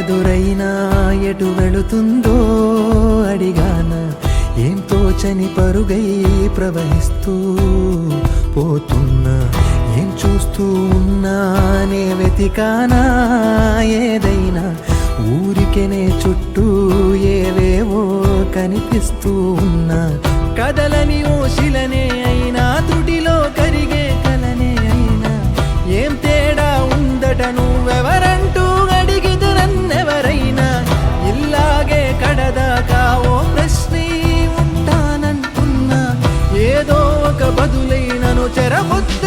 ఎదురైనా ఎటు వెళుతుందో అడిగాన ఏం తోచని పరుగై ప్రవహిస్తూ పోతున్నా ఏం చూస్తూ ఉన్నానే వెతికానా ఏదైనా ఊరికెనే చుట్టూ ఏవేవో కనిపిస్తూ ఉన్నా కదలని ఓశిలనే అయినా తుడిలో కరిగే కలనే అయినా ఏం తేడా ఉందట నువ్వెవరంటూ అడిగితే నన్నెవరైనా ఇల్లాగే కడదాకా ఓ ప్రశ్నే ఉంటానంటున్నా ఏదో ఒక బదులైనను చెరబొద్దు